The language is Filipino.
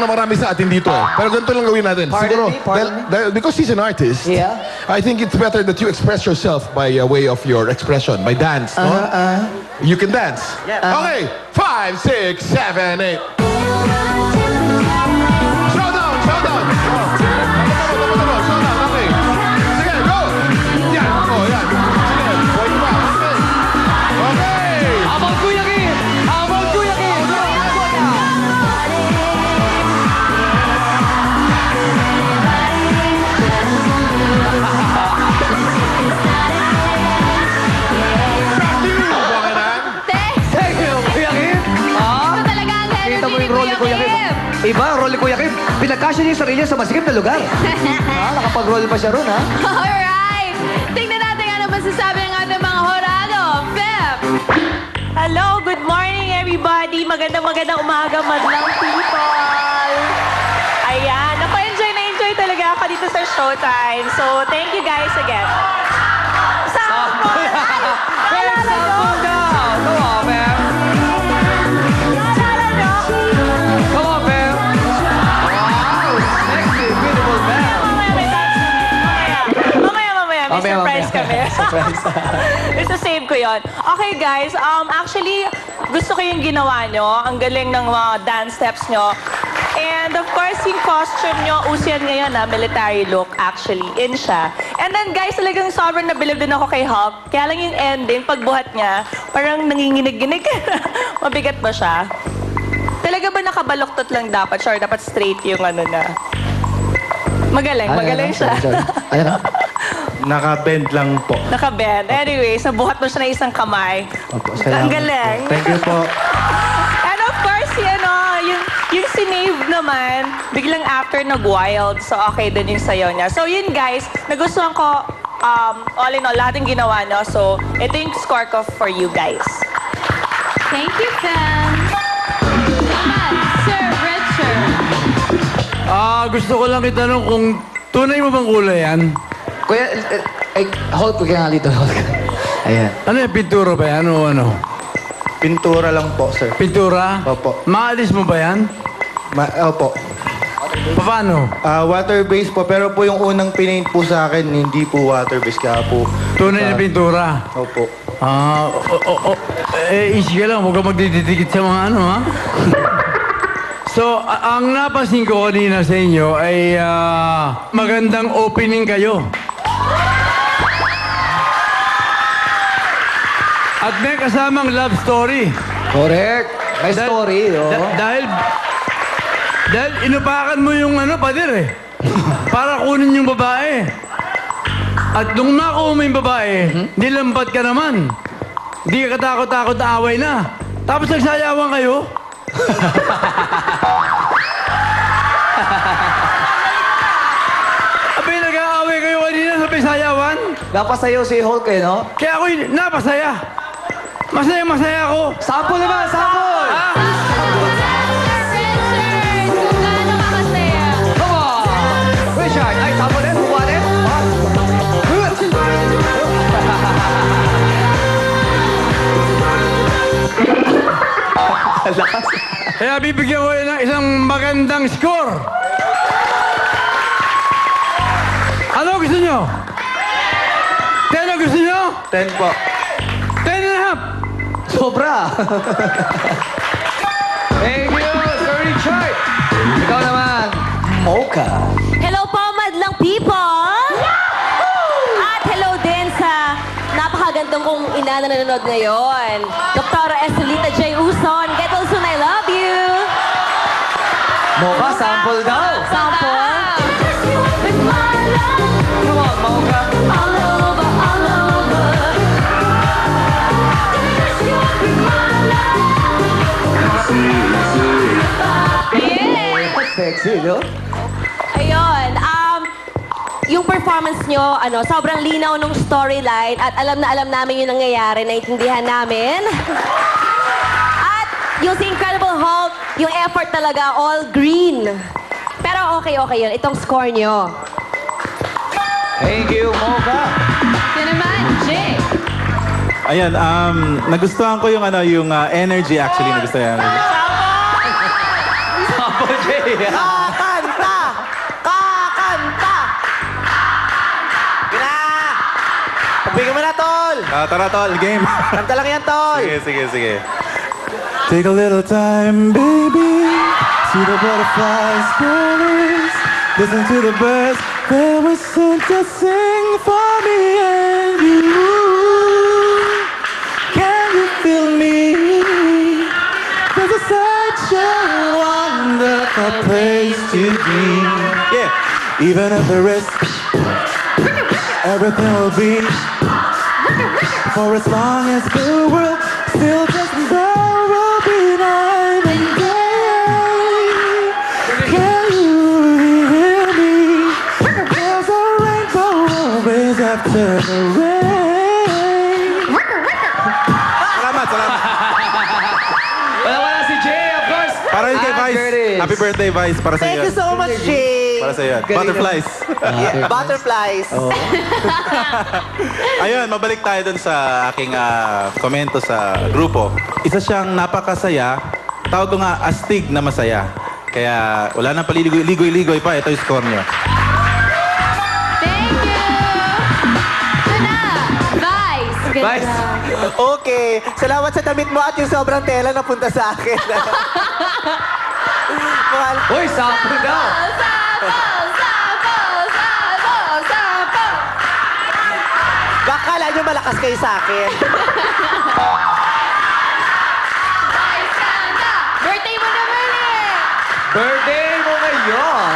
na marami sa atin dito eh. Pero ganito lang gawin natin. Siguro, because he's an artist, I think it's better that you express yourself by way of your expression, by dance, no? You can dance. Okay, 5, 6, 7, 8. Showdown, showdown. Showdown, okay. Sige, go. Yan, oh, yan. Sige, point pa. Okay. Habang Kuya Kim! Habang Kuya Kim! Thank you, Kuya Kim! Ito talaga ang energy Kita mo ni yung role ni Kuya Kim. Iba, ang role ni Kuya Kim. Pinagkasya niya yung sarili niya sa masikip na lugar. Nakapag-role pa siya ron, ha? Alright! Tingnan natin ano masasabi ng ating mga horado. Feb! Hello, good morning everybody. Magandang umaga, madlang people. Ayan, enjoy talaga ako dito sa Showtime. So, thank you guys again. Sample! Pep, sample daw! Come on, Pep! Naalala nyo? Come on, Pep! Wow! Sexy, beautiful Pep! Mamaya. May surprise kami. Ito, save ko yon. Okay, guys. Actually, gusto ko yung ginawa nyo. Ang galing ng mga dance steps nyo. And of course, yung costume nyo, uso yan ngayon military look actually, in siya. And then guys, talagang sobrang nabilib din ako kay Hulk. Kaya lang yung ending, pagbuhat niya, parang nanginginig-ginig. Mabigat ba siya? Talaga ba nakabaluktot lang dapat? Sure, dapat straight yung ano na. Magaling siya. Ayan na. Naka-bend lang po. Naka-bend. Anyways, nabuhat mo siya ng isang kamay. Opo, Ang galing. Thank you po. And of course, yung si Nave naman, biglang after nag-wild. So, okay din yung sayo niya. So, yun guys, nagustuhan ko, all in all, lahat yung ginawa niyo. So, ito yung score ko for you guys. Thank you, Feb! Naman, Sir Richard. Gusto ko lang itanong kung tunay mo bang kulay yan? Kuya, hold ko kaya nga dito. Hold ka. Ayan. Ano yung pintura ba yan o ano? Pintura lang po, sir. Pintura? Opo. Maalis mo ba yan? Opo. Paano? Water-based po, pero po yung unang pinaint po sa akin, hindi po water-based. Kaya po... Tunay na pintura? Opo. Easy ka lang. Huwag ka magdidikit sa mga ano, ha? So, ang napansin ko kanina sa inyo ay magandang opening kayo. At may kasamang love story. Correct. May story, oh. Dahil inupakan mo yung pader eh. Para kunin yung babae. At nung nakuha mo yung babae, nilambat ka naman. Hindi ka katakot-takot na away na. Tapos nagsayawan kayo. Abay, nag-aaway kayo kanina sa sayawan. Napasayaw si Hulk, eh, no? Kaya ako'y napasaya. Masaya ako. Sample naman, sample! Richard, kung gaano ka masaya. Come on! Richard, ay, sample din, buwan din. Kaya bibigyan ko yun ng isang magandang score. Ano gusto nyo? 10 na gusto nyo? 10 po. 10 and a half. Sobra! Thank you, Sir Richard! Ikaw naman, Mocha. Hello po, madlang people! At hello din sa napakagandang kong ina na nanonood ngayon. Dr. Estelita J. Uson, get well soon, I love you! Mocha, sample daw. Sample? Come on, Mocha. All over, all over. Yeah! Sexy, no? Ayun, yung performance nyo, sobrang linaw nung storyline at alam na alam namin yung nangyayari, naiintindihan namin. At yung si Incredible Hulk, yung effort talaga, all green. Pero okay yun. Itong score nyo. Thank you, Mocha. Yan naman, Jay. Ayan, nagustuhan ko yung energy actually nagustuhan. Sample, Jay. Kakanta! Kakanta! Gina! Pagbigyan mo na, tol! Tara, tol. Game. Kanta lang yan, tol! Sige. Take a little time, baby. See the butterflies, colors. Listen to the birds. They were sent to sing for me and you. Can you feel me? There's such a wonderful place to be. Yeah. Even at the risk, everything will be. For as long as the world still doesn't go, will be night and day. Can you hear me? There's a rainbow always after the rain. Salamat. Wala si Jay, of course! Para yun kay Ah, Vice. there it is. Happy birthday, Vice. Para sa Thank iyo. you so much, Jay! Para sa iyo. Galing Butterflies. Butterflies. Ayun, mabalik tayo dun sa aking komento sa grupo. Isa siyang napakasaya. Tawag ko nga astig na masaya. Kaya wala nang paliligoy-ligoy pa. Ito yung score niyo. Thank you! Ito na, Vice. Ganda. Vice. Okay. Salamat sa damit mo at yung sobrang tela na punta sa akin. Mahal. Uy, sakto daw. Sapaw, sapaw, sapaw, sapaw. Baka kala nyo malakas kayo sa akin. Vice, kanta. Birthday mo naman eh. Birthday mo ngayon.